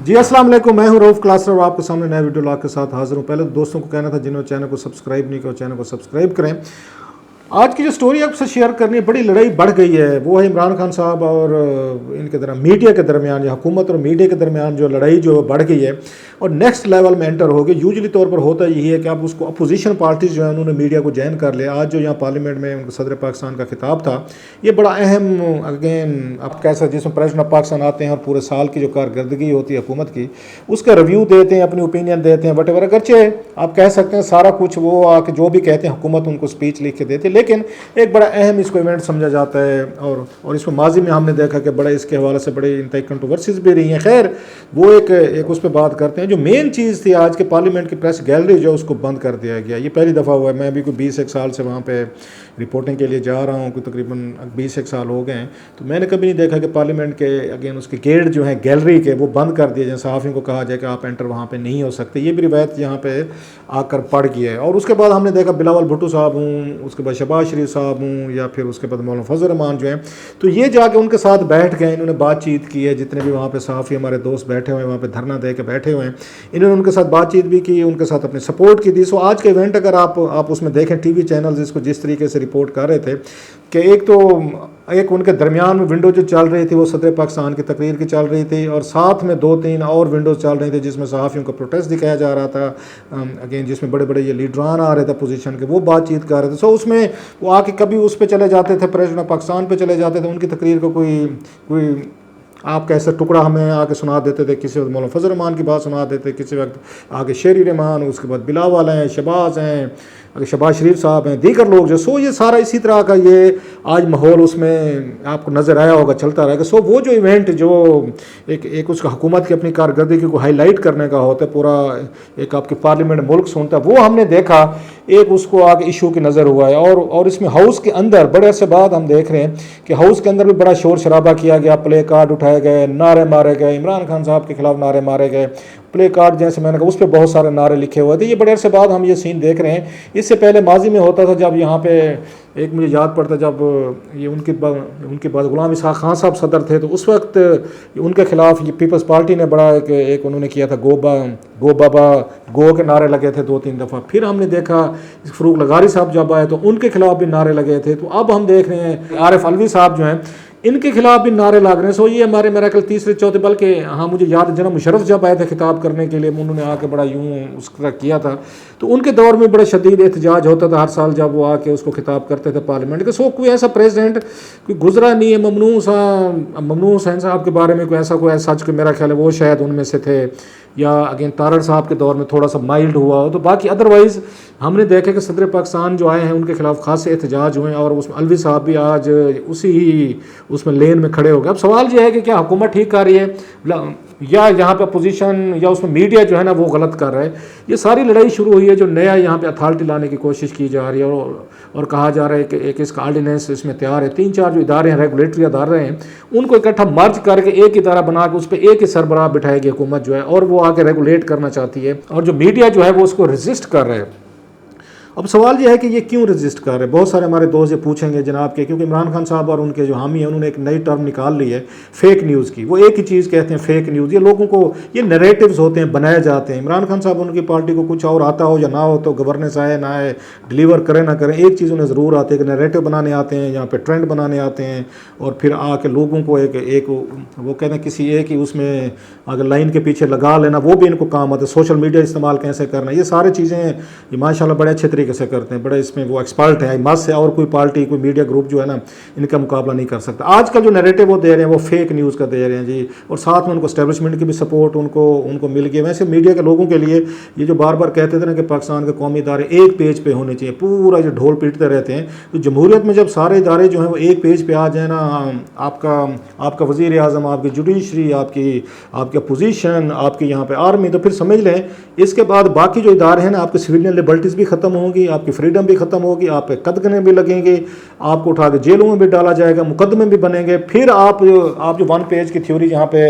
जी अस्सलाम वालेकुम, मैं हूं रऊफ क्लासर और आपके सामने नया वीडियो ला के साथ हाजिर हूं। पहले तो दोस्तों को कहना था जिन्होंने चैनल को सब्सक्राइब नहीं किया चैनल को सब्सक्राइब करें। आज की जो स्टोरी आपसे शेयर करनी है, बड़ी लड़ाई बढ़ गई है, वो है इमरान खान साहब और इनके दरमियान मीडिया के दरमियान या हुकूमत और मीडिया के दरमियान जो लड़ाई जो बढ़ गई है और नेक्स्ट लेवल में एंटर हो गई। यूजुअली तौर पर होता यही है कि आप उसको अपोजिशन पार्टीज जो है उन्होंने मीडिया को ज्वाइन कर लिया। आज जो यहाँ पार्लियामेंट में उनका सदर पाकिस्तान का खिताब था, ये बड़ा अहम अगेन आप कह सकते जिसमें प्रेसिडेंट ऑफ पाकिस्तान आते हैं और पूरे साल की जो कारकर्दगी होती है हुकूमत की उसका रिव्यू देते हैं, अपनी ओपिनियन देते हैं, वटेवर। अगरचे आप कह सकते हैं सारा कुछ वो आके जो भी कहते हैं हुकूमत उनको स्पीच लिख के देती है, लेकिन एक बड़ा अहम इसको इवेंट समझा जाता है और इसमें माजी में हमने देखा कि बड़ा इसके हवाले से बड़े इंतहाई कंट्रोवर्सीज भी रही हैं। खैर वो एक उस पर बात करते हैं। जो मेन चीज़ थी आज के पार्लियामेंट की प्रेस गैलरी जो उसको बंद कर दिया गया, ये पहली दफ़ा हुआ है। मैं भी कोई 20 साल से वहाँ पे रिपोर्टिंग के लिए जा रहा हूँ, कोई तकरीबन 20 साल हो गए हैं, तो मैंने कभी नहीं देखा कि पार्लियामेंट के अगेन उसके गेट जो हैं गैलरी के वो बंद कर दिए जाए, सहाफ़ियों को कहा जाए कि आप एंटर वहाँ पे नहीं हो सकते। ये भी रिवायत यहाँ पे आकर पड़ गई है। और उसके बाद हमने देखा बिलावल भुट्टो साहब हूँ, उसके बाद शहबाज शरीफ साहब हूँ, या फिर उसके बाद मौलाना फजल रहमान जो हैं, तो ये जाके उनके साथ बैठ गए, इन्होंने बातचीत की है। जितने भी वहाँ पे सहाफ़ी हमारे दोस्त बैठे हुए हैं, वहाँ पे धरना दे के बैठे हुए हैं, इन्होंने उनके साथ बातचीत भी की, उनके साथ अपनी सपोर्ट की थी। सो आज के इवेंट अगर आप उसमें देखें, टीवी चैनल्स इसको जिस तरीके से रिपोर्ट कर रहे थे कि एक उनके दरमियान में विंडो जो चल रही थी वो सदर पाकिस्तान की तकरीर की चल रही थी, और साथ में 2-3 और विंडोज़ चल रही थी जिसमें सहाफ़ियों का प्रोटेस्ट दिखाया जा रहा था, अगेन जिसमें बड़े बड़े ये लीडरान आ रहे थे पोजीशन के, वो बातचीत कर रहे थे। सो उसमें वो आके कभी उस पर चले जाते थे, प्रेसिडेंट ऑफ पाकिस्तान पे चले जाते थे, उनकी तकरीर को कोई आप कैसे टुकड़ा हमें आके सुना देते थे, किसी वक्त मौलाना फजल रहमान की बात सुना देते, किसी वक्त आगे शेरी रहमान, उसके बाद बिलावल हैं, शहबाज हैं, शहबाज शरीफ साहब हैं, दीगर लोग जो। सो ये सारा इसी तरह का ये आज माहौल उसमें आपको नज़र आया होगा, चलता रहेगा। सो वो जो इवेंट जो एक उसका हुकूमत की अपनी कारकर्दगी को हाईलाइट करने का होता है, पूरा एक आपकी पार्लियामेंट मुल्क सुनता है, वो हमने देखा एक उसको आगे इशू की नज़र हुआ है। और इसमें हाउस के अंदर बड़े अरसे बाद हम देख रहे हैं कि हाउस के अंदर भी बड़ा शोर शराबा किया गया, प्ले कार्ड उठाए गए, नारे मारे गए, इमरान खान साहब के खिलाफ नारे मारे गए, प्ले कार्ड जैसे मैंने कहा उस पर बहुत सारे नारे लिखे हुए थे। ये बड़े अरसे बाद हम ये सीन देख रहे हैं। इससे पहले माजी में होता था जब यहाँ पे एक मुझे याद पड़ता जब ये उनके बाद गुलाम इसहाक खान साहब सदर थे, तो उस वक्त उनके खिलाफ ये पीपल्स पार्टी ने बड़ा एक उन्होंने किया था, गो बाबा गो के नारे लगे थे 2-3 दफ़ा। फिर हमने देखा फ़रूक लगारी साहब जब आए तो उनके खिलाफ भी नारे लगे थे। तो अब हम देख रहे हैं आरिफ अलवी साहब जो हैं, इनके खिलाफ भी नारे लग रहे हैं। सो ये हमारे मेरा कल तीसरे चौथे, बल्कि हाँ मुझे याद है जनाब मुशर्रफ जब आए थे खिताब करने के लिए, उन्होंने आके बड़ा यूँ उसका किया था, तो उनके दौर में बड़ा शदीद एहतजाज होता था हर साल जब वो आके उसको खिताब करते थे पार्लियामेंट के। सो कोई ऐसा प्रेसिडेंट कोई गुजरा नहीं है। ममनून हुसैन साहब के बारे में कोई सच को मेरा ख्याल है वो शायद उनमें से थे, या अगेन तारड़ साहब के दौर में थोड़ा सा माइल्ड हुआ हो। तो बाकी अदरवाइज़ हमने देखा कि सदर पाकिस्तान जो आए हैं उनके खिलाफ खासे एहतजाज हुए, और उसमें अलवी साहब भी आज उसी ही उसमें लेन में खड़े हो गए। अब सवाल ये है कि क्या हुकूमत ठीक कर रही है या यहाँ पे अपोजिशन या उसमें मीडिया जो है ना वो गलत कर रहा है। ये सारी लड़ाई शुरू हुई है जो नया यहाँ पे अथॉरिटी लाने की कोशिश की जा रही है, और कहा जा रहा है कि एक इसका ऑर्डिनेंस इसमें तैयार है। 3-4 जो इदारे हैं, रेगुलेटरी इदारे हैं, उनको इकट्ठा मर्ज करके एक इदारा बना के उस पर एक ही सरबराह बिठाएगी हुकूमत जो है, और वो आके रेगुलेट करना चाहती है, और जो मीडिया जो है वो उसको रजिस्ट कर रहे हैं। अब सवाल यह है कि ये क्यों रजिस्ट कर रहे हैं। बहुत सारे हमारे दोस्त ये पूछेंगे जनाब के, क्योंकि इमरान खान साहब और उनके जो हामी हैं उन्होंने एक नई टर्म निकाल ली है फेक न्यूज़ की। वो एक ही चीज़ कहते हैं फेक न्यूज़। ये लोगों को ये नैरेटिव्स होते हैं, बनाए जाते हैं। इमरान खान साहब उनकी पार्टी को कुछ और आता हो या ना हो, तो गवर्नेंस आए ना आए, डिलीवर करें ना करें, एक चीज़ उन्हें ज़रूर आती है कि नैरेटिव बनाने आते हैं, यहाँ पर ट्रेंड बनाने आते हैं, और फिर आके लोगों को एक वो कहते हैं किसी एक ही उसमें अगर लाइन के पीछे लगा लेना, वो भी इनको काम आता है। सोशल मीडिया इस्तेमाल कैसे करना, ये सारी चीज़ें ये माशाल्लाह बड़े अच्छे तरीके से करते हैं, बड़े इसमें वो एक्सपर्ट है। मस है, और कोई पार्टी कोई मीडिया ग्रुप जो है ना इनका मुकाबला नहीं कर सकता। आज का जो नैरेटिव वो दे रहे हैं वो फेक न्यूज़ का दे रहे हैं जी, और साथ में उनको एस्टेब्लिशमेंट की भी सपोर्ट उनको मिल गई। वैसे मीडिया के लोगों के लिए ये जो बार बार कहते थे ना कि पाकिस्तान के कौमी इदारे एक पेज पे होने चाहिए, पूरा जो ढोल पीटते रहते हैं, तो जमहूरियत में जब सारे इदारे जो हैं वो एक पेज पे आ जाए ना, आपका वज़ीर आज़म, आपकी जुडिशरी, आपकी अपोजिशन, आपकी यहाँ पे आर्मी, तो फिर समझ लें इसके बाद बाकी जो इदारे हैं ना आपके सिविलियन लिबर्टीज़ भी ख़त्म होंगी होंगी, आपकी फ्रीडम भी ख़त्म होगी, आप पे कदगने भी लगेंगे, आपको उठा के जेलों में भी डाला जाएगा, मुकदमे भी बनेंगे। फिर आप जो 1 पेज की थ्योरी जहाँ पे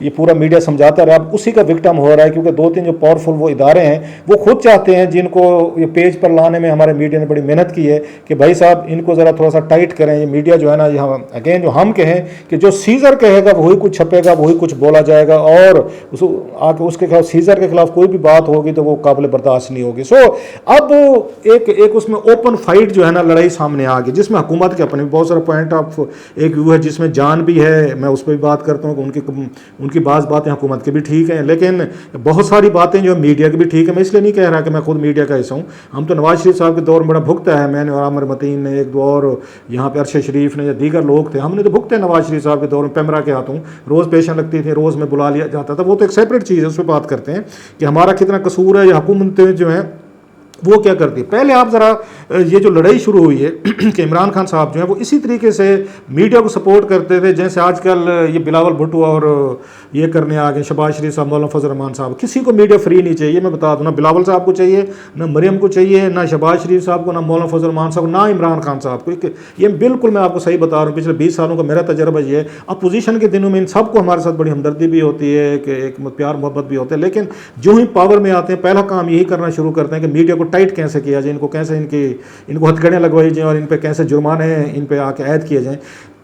ये पूरा मीडिया समझाता रहा, आप उसी का विक्टिम हो रहा है, क्योंकि 2-3 जो पावरफुल वो इदारे हैं वो खुद चाहते हैं, जिनको ये पेज पर लाने में हमारे मीडिया ने बड़ी मेहनत की है कि भाई साहब इनको ज़रा थोड़ा सा टाइट करें। ये मीडिया जो है ना, यहाँ अगेन जो हम कहें कि जो सीज़र कहेगा वही कुछ छपेगा, वही कुछ बोला जाएगा, और आके उसके खिलाफ, सीज़र के खिलाफ कोई भी बात होगी तो वो काबिल बर्दाश्त नहीं होगी। सो अब एक उसमें ओपन फाइट जो है ना, लड़ाई सामने आ गई, जिसमें हुकूमत के अपने बहुत सारे पॉइंट ऑफ एक व्यू है, जिसमें जान भी है, मैं उस पर भी बात करता हूँ कि उनकी बाज़ बातें हुकूमत की भी ठीक हैं, लेकिन बहुत सारी बातें जो मीडिया की भी ठीक है। मैं इसलिए नहीं कह रहा कि मैं खुद मीडिया का हिस्सा हूँ, हम तो नवाज शरीफ साहब के दौर में बड़ा भुगता है, मैंने और आमिर मतीन ने, एक दो और यहाँ पे अरशद शरीफ ने या दीगर लोग थे, हमने तो भुगते हैं नवाज शरीफ साहब के दौर में। पैमरा के हाथों रोज़ पेशन लगती थी, रोज़ में बुला लिया जाता था, वो तो एक सेपरेट चीज़ है, उस पर बात करते हैं कि हमारा कितना कसूर है या हुकूमतें जो हैं वो क्या करती है। पहले आप ज़रा ये जो लड़ाई शुरू हुई है कि इमरान खान साहब जो है वो इसी तरीके से मीडिया को सपोर्ट करते थे, जैसे आजकल ये बिलावल भुट्टो और ये करने आ गए, शहबाज शरीफ साहब, मौलाना फजल रहमान साहब। किसी को मीडिया फ्री नहीं चाहिए, मैं बता दूँ, ना बिलावल साहब को चाहिए, ना मरियम को चाहिए, ना शहबाज शरीफ साहब को, ना मौलाना फजल रहमान साहब को, ना इमरान खान साहब को। ये बिल्कुल मैं आपको सही बता रहा हूँ, पिछले 20 सालों का मेरा तजर्बा ये है। अपोजिशन के दिनों में इन सबको हमारे साथ बड़ी हमदर्दी भी होती है, कि एक प्यार मोहब्बत भी होता है, लेकिन जो ही पावर में आते हैं पहला काम यही करना शुरू करते हैं कि मीडिया को टाइट कैसे किया जाए, इनको कैसे इनको हथकड़ियाँ लगवाई जाएँ और इन पे कैसे जुर्माने इन पे आके ऐड किए जाएँ।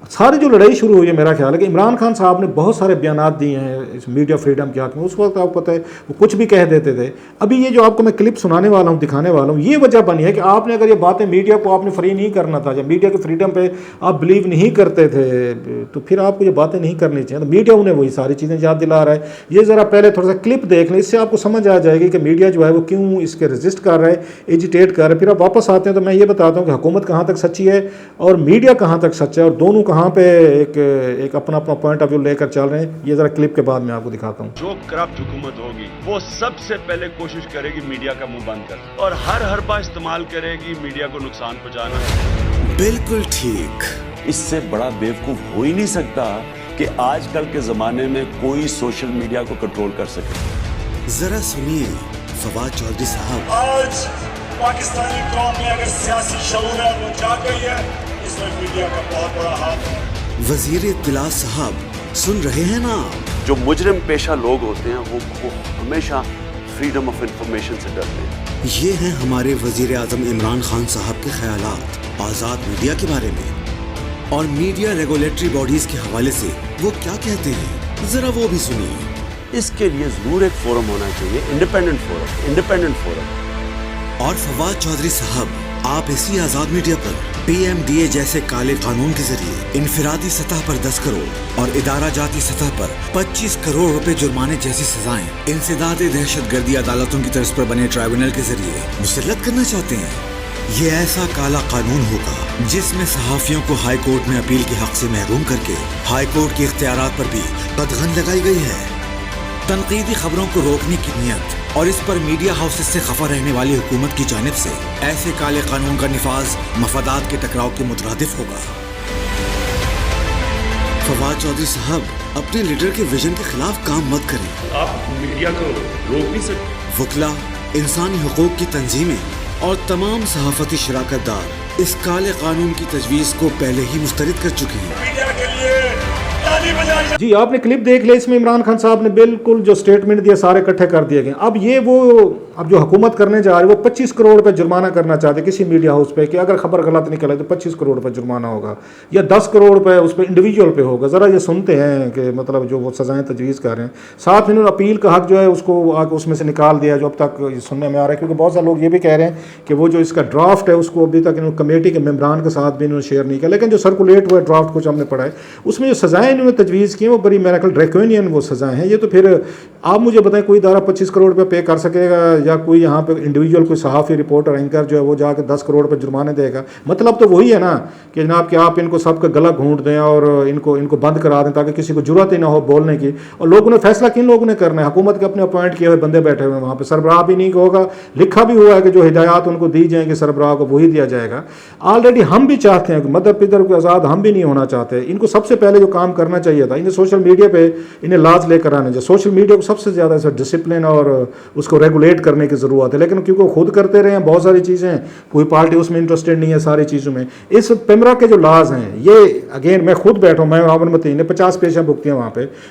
सारी जो लड़ाई शुरू हुई है, मेरा ख्याल है कि इमरान खान साहब ने बहुत सारे बयानात दिए हैं इस मीडिया फ्रीडम के हक़ में। उस वक्त आपको पता है वो कुछ भी कह देते थे। अभी ये जो आपको मैं क्लिप सुनाने वाला हूँ, दिखाने वाला हूँ, ये वजह बनी है कि आपने अगर ये बातें, मीडिया को आपने फ्री नहीं करना था, जब मीडिया की फ्रीडम पे आप बिलीव नहीं करते थे, तो फिर आपको ये बातें नहीं करनी चाहिए। तो मीडिया उन्हें वही सारी चीज़ें याद दिला रहा है। ये ज़रा पहले थोड़ा सा क्लिप देख लें, इससे आपको समझ आ जाएगी कि मीडिया जो है वो क्यों इसके रजिस्ट कर रहा है, एजिटेट कर रहा है। फिर आप वापस आते हैं तो मैं ये बताता हूँ कि हुकूमत कहाँ तक सच्ची है और मीडिया कहाँ तक सच्चा है, और दोनों कहाँ पर एक अपना पॉइंट ऑफ व्यू लेकर चल रहे हैं। ये जरा क्लिप के बाद मैं आपको दिखाता हूँ। जो करप्ट हुकूमत होगी वो सबसे पहले कोशिश करेगी मीडिया का मुंह बंद कर, और हर हरबा इस्तेमाल करेगी मीडिया को नुकसान पहुंचाना। बिल्कुल ठीक। इससे बड़ा बेवकूफ हो ही नहीं सकता कि आजकल के जमाने में कोई सोशल मीडिया को कंट्रोल कर सके। जरा सुनिए फवाद चौधरी साहब। आज पाकिस्तानी कौम में अगर सियासी शऊर है वो जाग गई है, इसमें मीडिया का बहुत बड़ा हाथ है। वजीर इत्तला साहब सुन रहे हैं ना? जो मुजरिम पेशा लोग होते हैं वो हमेशा फ्रीडम ऑफ इंफॉर्मेशन से डरते हैं। ये हैं हमारे वजीर आजम इमरान खान साहब के ख्यालात आज़ाद मीडिया के बारे में, और मीडिया रेगुलेटरी बॉडीज के हवाले से वो क्या कहते हैं, जरा वो भी सुनिए। इसके लिए जरूर एक फोरम होना चाहिए, इंडिपेंडेंट फोरम। और फवाद चौधरी साहब, आप इसी आज़ाद मीडिया पर PMDA जैसे काले कानून के जरिए इनफिरादी सतह पर 10 करोड़ और इदारा जाती सतह पर 25 करोड़ रुपए जुर्माने जैसी सजाएं इंसदाद दहशतगर्दी अदालतों की तर्ज पर बने ट्राइब्यूनल के जरिए मुसल्लत करना चाहते हैं। ये ऐसा काला कानून होगा जिसमें सहाफियों को हाई कोर्ट में अपील के हक से महरूम करके हाई कोर्ट के इख्तियारात पर भी कदगन लगाई गई है। तनकीदी खबरों को रोकने की नियत और इस पर मीडिया हाउसेस से खफा रहने वाली हुकूमत की जानिब से ऐसे काले कानून का निफाज मफादात के टकराव के मुतरादिफ होगा। फवाद चौधरी साहब, अपने लीडर के विजन के खिलाफ काम मत करें। आप मीडिया को रोक नहीं सकते। वकला, इंसानी हुकूक की तंजीमें और तमाम सहाफती शराकतदार इस काले कानून की तजवीज़ को पहले ही मुस्तरद कर चुके हैं। मीडिया के लिए जी आपने क्लिप देख लिया, इसमें इमरान खान साहब ने बिल्कुल जो स्टेटमेंट दिया सारे इकट्ठे कर दिए गए। अब जो हुकूमत करने जा रही है वो 25 करोड़ रुपए जुर्माना करना चाहते हैं किसी मीडिया हाउस पे कि अगर खबर गलत निकले तो 25 करोड़ रुपए जुर्माना होगा, या 10 करोड़ रुपए उस पर इंडिविजुअल पे होगा। ज़रा ये सुनते हैं कि मतलब जो वो सजाएं तजवीज़ कर रहे हैं। साथ में अपील का हक जो है उसको आगे उसमें से निकाल दिया, जो अब तक सुनने में आ रहा है, क्योंकि बहुत सारे लोग ये भी कह रहे हैं कि वो जो इसका ड्राफ्ट है उसको अभी तक इन्होंने कमेटी के मेम्बरान के साथ भी इन्होंने शेयर नहीं किया, लेकिन जो सर्कुलेट हुआ ड्राफ्ट कुछ हमने पढ़ा है उसमें जो सजाएँ इन्होंने तजवीज़ की वो बड़ी मेरा ख्याल ड्रैकोनियन वो सजाएँ हैं। ये तो फिर आप मुझे बताएं, कोई इदारा 25 करोड़ रुपये पे कर सकेगा, या कोई यहाँ पे इंडिविजुअल कोई सहाफ़ी रिपोर्टर एंकर जो है वो जाकर 10 करोड़ रुपये जुर्माने देगा? मतलब तो वही है ना कि जनाब कि आप इनको सबका गला घूंट दें और इनको बंद करा दें ताकि किसी को जरूरत ही ना हो बोलने की। और लोगों ने फैसला किन लोगों ने करना है? हुकूमत के अपने अपॉइंट किए हुए बंदे बैठे हुए हैं वहाँ पर। सरबराह भी नहीं होगा, लिखा भी हुआ है कि जो हिदायत उनको दी जाएंगी सरबराह को वही दिया जाएगा। ऑलरेडी हम भी चाहते हैं कि मदर पिदर को आज़ाद हम भी नहीं होना चाहते। इनको सबसे पहले जो काम करना चाहिए था, इन्हें सोशल मीडिया पे इन्हें लाज लेकर आने चाहिए। सोशल मीडिया को सबसे ज़्यादा डिसिप्लिन और उसको रेगुलेट कर करने की ज़रूरत है, लेकिन क्योंकि वो खुद करते रहे हैं बहुत सारी चीज़ें, कोई पार्टी उसमें इंटरेस्टेड नहीं है सारी चीज़ों में। इस पेमरा के जो लाज हैं ये अगेन मैं खुद बैठा हूँ, मैं आमिर मतीन ने 50 पेशा भुगती हैं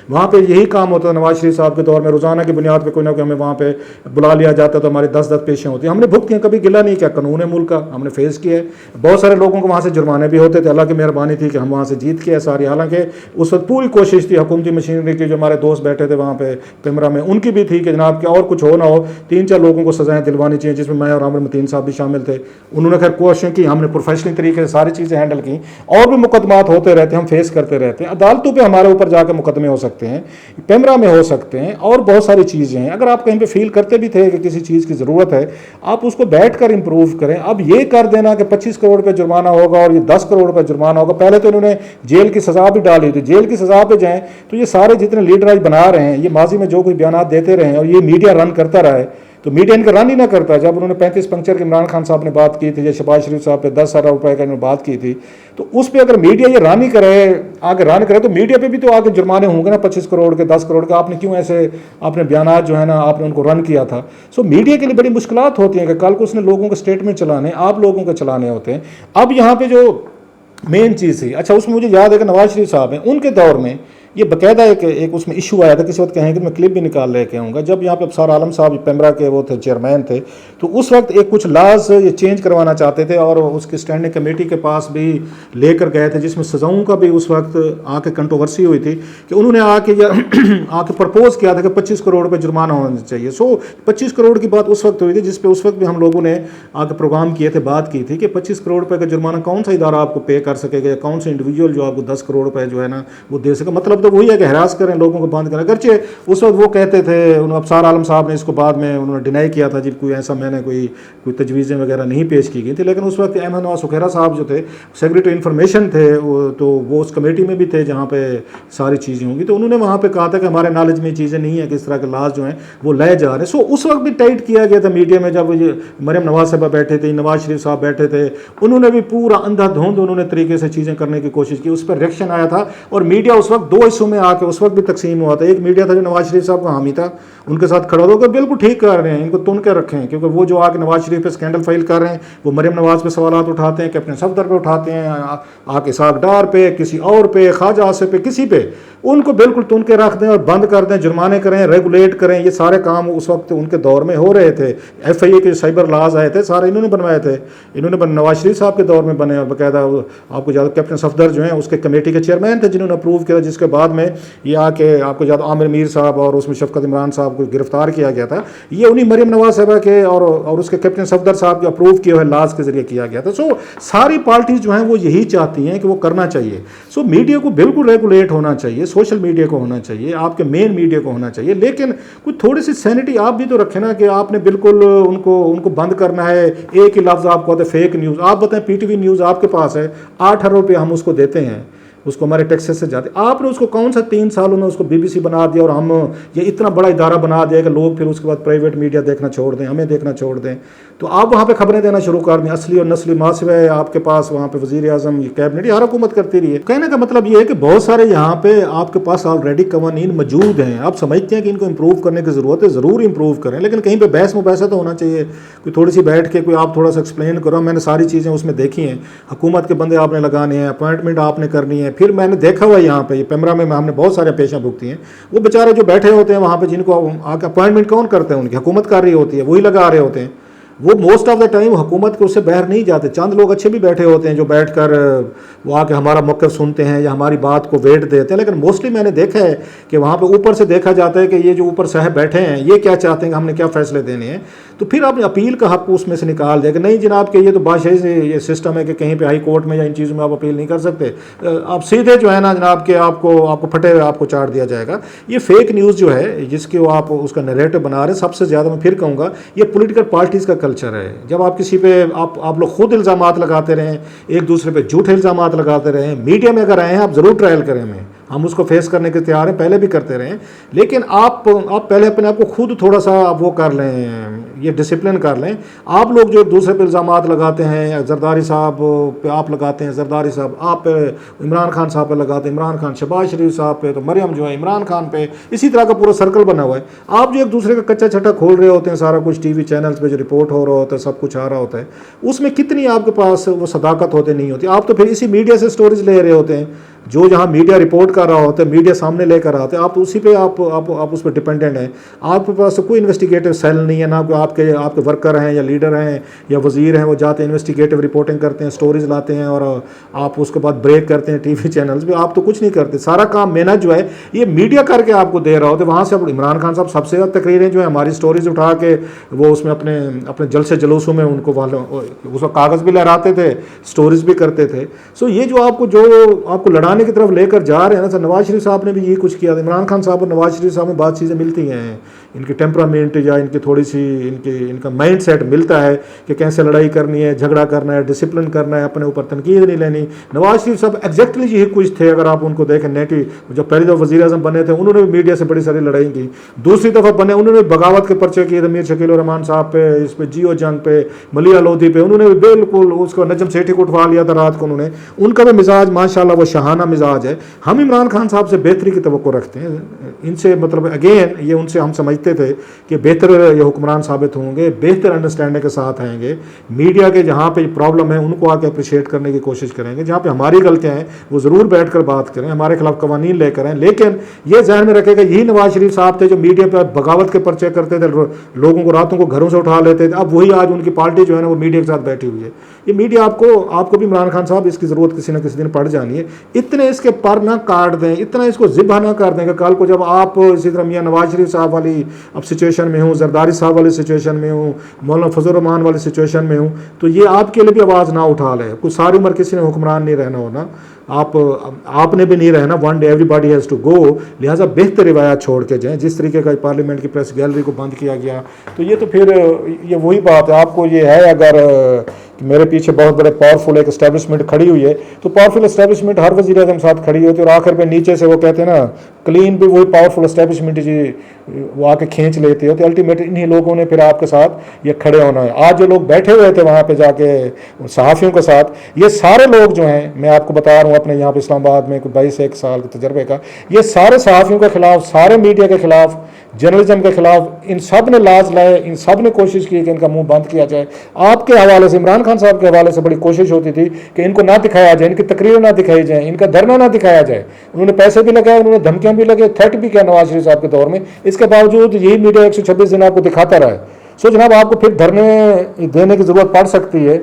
वहाँ पे यही काम होता है। नवाज शरीफ साहब के दौर में रोज़ाना की बुनियाद पर कोई ना कोई हमें वहाँ पे बुला लिया जाता है, तो हमारे 10-10 पेशें होती हैं, हमने भुगती हैं, कभी गिला नहीं किया। कानून है मुल्क का, हमने फेस किया है। बहुत सारे लोगों को वहाँ से जुर्माने भी होते थे, अल्लाह की मेहरबानी थी कि हम वहाँ से जीत के सारी, हालांकि उस वक्त पूरी कोशिश थी हुकूमती मशीनरी की, जो हमारे दोस्त बैठे थे वहाँ पे पेमरा में, उनकी भी थी कि जनाब कि और कुछ हो ना हो 3-4 लोगों को सजाएं दिलवानी चाहिए, जिसमें मैं और आमिर मतीन साहब भी शामिल थे। उन्होंने खैर कोशिश की, हमने प्रोफेशनल तरीके से सारी चीज़ें हैंडल की। और भी मुकदमात होते रहते हैं, हम फेस करते रहते हैं, अदालतों पर हमारे ऊपर जाकर मुकदमे हो सकते हैं, पेमरा में हो सकते हैं, और बहुत सारी चीज़ें हैं। अगर आप कहीं पर फील करते भी थे कि किसी चीज़ की ज़रूरत है, आप उसको बैठ कर इंप्रूव करें। अब ये कर देना कि 25 करोड़ रुपये जुर्माना होगा और ये 10 करोड़ रुपये जुर्माना होगा, पहले तो इन्होंने जेल की सज़ा भी डाली थी। जेल की सज़ा पे जाएं तो ये सारे जितने लीडर आज बना रहे हैं, ये माजी में जो कोई बयान देते रहे और ये मीडिया रन करता रहा है, तो मीडिया इनका रन ही ना करता। जब उन्होंने 35 पंक्चर के इमरान खान साहब ने बात की थी, या शहबाज शरीफ साहब पे 10,000 रुपये का इन्होंने बात की थी, तो उस पर अगर मीडिया ये रन ही करे, आगे रन करे, तो मीडिया पे भी तो आगे जुर्माने होंगे ना 25 करोड़ के, 10 करोड़ के। आपने क्यों ऐसे आपने बयान जो है ना आपने उनको रन किया था। सो मीडिया के लिए बड़ी मुश्किलात होती हैं कि कल को उसने लोगों के स्टेटमेंट चलाने, आप लोगों के चलाने होते हैं। अब यहाँ पे जो मेन चीज़ थी, अच्छा उसमें मुझे याद है कि नवाज शरीफ साहब हैं, उनके दौर में ये बकायदा एक उसमें इशू आया था, किसी वक्त कहेंगे, मैं क्लिप भी निकाल लेके आऊँगा, जब यहाँ पे अफसर आलम साहब पेमरा के वो थे, चेयरमैन थे, तो उस वक्त एक कुछ लाज ये चेंज करवाना चाहते थे और उसकी स्टैंडिंग कमेटी के पास भी लेकर गए थे, जिसमें सज़ाओं का भी उस वक्त आके कंट्रोवर्सी हुई थी कि उन्होंने आके प्रपोज किया था कि 25 करोड़ रुपये जुर्माना होना चाहिए। सो 25 करोड़ की बात उस वक्त हुई थी, जिसपे उस वक्त भी हम लोगों ने आके प्रोग्राम किए थे, बात की थी कि 25 करोड़ रुपये का जुर्माना कौन सा इदारा आपको पे कर सकेगा, या कौन सा इंडिविजुअल जो आपको 10 करोड़ रुपये जो है ना वो दे सके। मतलब तो वही है कि हरास करें, लोगों को बंद करें। अगरचे उस वक्त वो कहते थे, अफसर आलम साहब ने इसको बाद में उन्होंने डिनाई किया था, जब कोई ऐसा मैंने कोई तजवीज़ें वगैरह नहीं पेश की गई थी, लेकिन उस वक्त अहमद नवाज सुखैरा साहब जो थे सेक्रेटरी इन्फॉर्मेशन थे, तो वो उस कमेटी में भी थे जहाँ पे सारी चीज़ें होंगी, तो उन्होंने वहाँ पे कहा था कि हमारे नॉलेज में चीज़ें नहीं है कि इस तरह के लाज जो हैं वो ले जा रहे हैं। सो उस वक्त भी टाइट किया गया था मीडिया में, जब मरियम नवाज साहब बैठे थे, नवाज शरीफ साहब बैठे थे, उन्होंने भी पूरा अंधाधुंध उन्होंने तरीके से चीज़ें करने की कोशिश की, उस पर रिएक्शन आया था। और मीडिया उस वक्त 2 हिस्सों में आके उस वक्त भी तकसीम हुआ था। एक मीडिया था जो नवाज शरीफ साहब का हामी था, उनके साथ खड़ा होकर बिल्कुल ठीक कर रहे हैं, इनको तुन के रखें, क्योंकि वो जो आके नवाज शरीफ पे स्कैंडल फाइल कर रहे हैं, वो मरियम नवाज पे सवालात उठाते हैं, कैप्टन सफदर पे उठाते हैं, आके साग डार पे, किसी और पे, ख्वाजा आसिफ पे, किसी पे, उनको बिल्कुल तुन के रख दें और बंद कर दें, जुर्माने करें, रेगुलेट करें। ये सारे काम उस वक्त उनके दौर में हो रहे थे। FIA के साइबर लाज आए थे, सारे इन्होंने बनवाए थे, इन्होंने नवाज शरीफ साहब के दौर में बने, और बाकायदा आपको ज़्यादा कैप्टन सफदर जो हैं उसके कमेटी के चेयरमैन थे जिन्होंने अप्रूव किया, जिसके बाद में ये आके आपको ज़्यादा आमिर मीर साहब और उसमें शफकत इमरान साहब को गिरफ्तार किया गया था। ये उन्हीं मरियम नवाज साहबा के और उसके कैप्टन सफदर साहब के अप्रूव किए हुए लाज के जरिए किया गया था। सो सारी पार्टीज जो हैं वो यही चाहती हैं कि वो करना चाहिए। सो मीडिया को बिल्कुल रेगुलेट होना चाहिए, सोशल मीडिया को होना चाहिए, आपके मेन मीडिया को होना चाहिए, लेकिन कुछ थोड़ी सी सैनिटी आप भी तो रखें ना, कि आपने बिल्कुल उनको बंद करना है। एक ही लफ्ज़ आपको होता है फेक न्यूज़। आप बताएं PTV न्यूज़ आपके पास है, 8 अरब रुपये हम उसको देते हैं, उसको हमारे टैक्सेस से जाते, आपने उसको कौन सा 3 सालों में उसको BBC बना दिया और हम ये इतना बड़ा इदारा बना दिया कि लोग फिर उसके बाद प्राइवेट मीडिया देखना छोड़ दें, हमें देखना छोड़ दें। तो आप वहाँ पे खबरें देना शुरू कर दें, असली और नस्ली मासिवा है आपके पास, वहाँ पे वज़ीर आज़म, ये कैबिनेट, हर हुकूमत करती रही है। कहने का मतलब ये है कि बहुत सारे यहाँ पे आपके पास ऑलरेडी कवानीन मौजूद हैं, आप समझते हैं कि इनको इम्प्रूव करने की ज़रूरत है, ज़रूर इम्प्रूव करें, लेकिन कहीं पर बहस मुबासा तो होना चाहिए। कोई थोड़ी सी बैठ के कोई आप थोड़ा सा एक्सप्लेन करो। मैंने सारी चीज़ें उसमें देखी हैं, हुकूमत के बंदे आपने लगाने हैं, अपॉइंटमेंट आपने करनी है। फिर मैंने देखा हुआ यहाँ पे पेमरा में हमने बहुत सारे पेशा भुगती हैं, वो बेचारे जो बैठे होते हैं वहाँ पे, जिनको आके अपॉइंटमेंट कौन करते हैं, उनकी हुकूमत कर रही होती है, वही लगा रहे होते हैं। वो मोस्ट ऑफ द टाइम हुकूमत के उससे बाहर नहीं जाते। चंद लोग अच्छे भी बैठे होते हैं जो बैठकर वो आके हमारा मौक़िफ़ सुनते हैं या हमारी बात को वेट देते हैं, लेकिन मोस्टली मैंने देखा है कि वहाँ पे ऊपर से देखा जाता है कि ये जो ऊपर साहब बैठे हैं ये क्या चाहते हैं कि हमने क्या फ़ैसले देने हैं। तो फिर आपने अपील का हक़ उसमें से निकाल दिया कि नहीं जनाब कि ये तो बादशाही से ये सिस्टम है कि कहीं पे हाई कोर्ट में या इन चीज़ों में आप अपील नहीं कर सकते, आप सीधे जो है ना जनाब कि आपको फटे हुए आपको चाट दिया जाएगा। ये फेक न्यूज़ जो है जिसके वो आप उसका नैरेटिव बना रहे हैं, सबसे ज़्यादा मैं फिर कहूँगा ये पॉलिटिकल पार्टीज़ का कल्चर है। जब आप किसी पे आप लोग खुद इल्ज़ामात लगाते रहें, एक दूसरे पे झूठे इल्ज़ामात लगाते रहें, मीडिया में अगर आए हैं आप ज़रूर ट्रायल करें, हम उसको फेस करने के तैयार हैं, पहले भी करते रहें, लेकिन आप पहले अपने आप को खुद थोड़ा सा आप वो कर लें, ये डिसिप्लिन कर लें। आप लोग जो दूसरे पे इल्ज़ाम लगाते हैं, जरदारी साहब पे आप लगाते हैं, जरदारी साहब आप पे, इमरान खान साहब पे लगाते हैं, इमरान खान शहबाज शरीफ साहब पे, तो मरियम जो है इमरान खान पे, इसी तरह का पूरा सर्कल बना हुआ है। आप जो एक दूसरे का कच्चा छट्टा खोल रहे होते हैं, सारा कुछ टीवी चैनल्स पे जो रिपोर्ट हो रहा होता है, सब कुछ आ रहा होता है, उसमें कितनी आपके पास वो सदाकत होते नहीं होती। आप तो फिर इसी मीडिया से स्टोरीज ले रहे होते हैं, जो जहाँ मीडिया रिपोर्ट कर रहा होता है, मीडिया सामने लेकर आते हैं, आप उसी पे आप उस पर डिपेंडेंट हैं। आपके पास कोई इन्वेस्टिगेटिव सेल नहीं है, ना आपके वर्कर हैं या लीडर हैं या वजीर हैं, वो जाते हैं इन्वेस्टिगेटिव रिपोर्टिंग करते हैं, स्टोरीज लाते हैं और आप उसके बाद ब्रेक करते हैं टीवी चैनल्स पे। आप तो कुछ नहीं करते, सारा काम मेहनत जो है ये मीडिया करके आपको दे रहा होता है। वहाँ से अब इमरान खान साहब सबसे ज़्यादा तकरीरें जो है हमारी स्टोरीज उठा के वो उसमें अपने जलसे जुलूसों में उनको उसका कागज़ भी लहराते थे, स्टोरीज भी करते थे। सो ये जो आपको लड़ाने की तरफ लेकर जा रहे हैं ना सर, नवाज शरीफ साहब ने भी यही कुछ किया था। इमरान खान साहब और नवाज शरीफ साहब में बहुत चीज़ें मिलती हैं, इनकी टेम्परामेंट या इनकी थोड़ी सी इनका माइंड सेट मिलता है कि कैसे लड़ाई करनी है, झगड़ा करना है, डिसिप्लिन करना है, अपने ऊपर तनकीद नहीं लेनी। नवाज शरीफ साहब एग्जैक्टली यही कुछ थे। अगर आप उनको देखें नेटी, जब पहली दफ़ा वज़ीर आज़म बने थे उन्होंने भी मीडिया से बड़ी सारी लड़ाई की, दूसरी दफ़ा बने उन्होंने बगावत के पर्चे किए थे मीर शकील रहमान साहब पे, इस पे जियो जंग पे, मलिया लोधी पे, उन्होंने भी बिल्कुल उसको नजम सेठी को उठवा लिया था रात को उन्होंने। उनका भी मिजाज माशाल्लाह वो शहाना मिजाज है। हम इमरान खान साहब से बेहतरी की तवक्को रखते हैं, इनसे मतलब अगेन ये उनसे हम समझते थे कि बेहतर ये हुक्मरान साबित होंगे, बेहतर अंडरस्टैंडिंग के साथ आएंगे, मीडिया के जहाँ पे प्रॉब्लम है उनको आके अप्रिशिएट करने की कोशिश करेंगे, जहाँ पे हमारी गलतियाँ हैं वो ज़रूर बैठ कर बात करें, हमारे खिलाफ कवानीन लेकर आएँ। लेकिन ये जहन में रखेगा यही नवाज शरीफ साहब थे जो मीडिया पर बगावत के पर्चे करते थे, लोगों को रातों को घरों से उठा लेते थे। अब वही आज उनकी पार्टी जो है ना वो मीडिया के साथ बैठी हुई है। ये मीडिया आपको भी इमरान खान साहब इसकी ज़रूरत किसी न किसी दिन पड़ जानी है। इतने इसके पर ना काट दें, इतना इसको ज़िबा ना कर दें कि कल को जब आप इसी तरह मियाँ नवाज शरीफ साहब वाली अब सिचुएशन में हूँ, जरदारी साहब वाली सिचुएशन में हूँ, मौलाना फजल रहमान वाली सिचुएशन में हूँ, तो ये आपके लिए भी आवाज़ ना उठा ले। कुछ सारी उम्र किसी ने हुक्मरान नहीं रहना होना, आपने भी नहीं रहना। One day everybody has to go. लिहाजा बेहतर रिवायात छोड़ के जाएँ। जिस तरीके का पार्लियामेंट की प्रेस गैलरी को बंद किया गया, तो ये तो फिर ये वही बात है। आपको ये है अगर कि मेरे पीछे बहुत बड़े पावरफुल एक एस्टेब्लिशमेंट खड़ी हुई है, तो पावरफुल एस्टेब्लिशमेंट हर वज़ीर आज़म साथ खड़ी होती है और आखिर पे नीचे से वो कहते हैं ना क्लीन भी वही पावरफुल एस्टेब्लिशमेंट जी वो आके खींच लेती है। तो अल्टीमेटली इन्हीं लोगों ने फिर आपके साथ ये खड़े होना है। आज जो लोग बैठे हुए थे वहाँ पे जाके सहाफ़ियों के साथ, ये सारे लोग जो हैं, मैं आपको बता रहा हूँ अपने यहाँ पे इस्लामाबाद में 22 साल के तजर्बे का, ये सारे सहाफ़ियों के खिलाफ, सारे मीडिया के खिलाफ, जर्नलिज्म के खिलाफ, इन सब ने लाज लाए, इन सब ने कोशिश की कि इनका मुंह बंद किया जाए। आपके हवाले से, इमरान खान साहब के हवाले से बड़ी कोशिश होती थी कि इनको ना दिखाया जाए, इनकी तकरीरें ना दिखाई जाए, इनका धरना ना दिखाया जाए। उन्होंने पैसे भी लगाए, उन्होंने धमकियां भी लगे, थ्रेट भी किया नवाज शरीफ साहब के दौर में। इसके बावजूद यही मीडिया 126 दिन आपको दिखाता रहा है। सो जनाब आपको फिर धरने देने की ज़रूरत पड़ सकती है।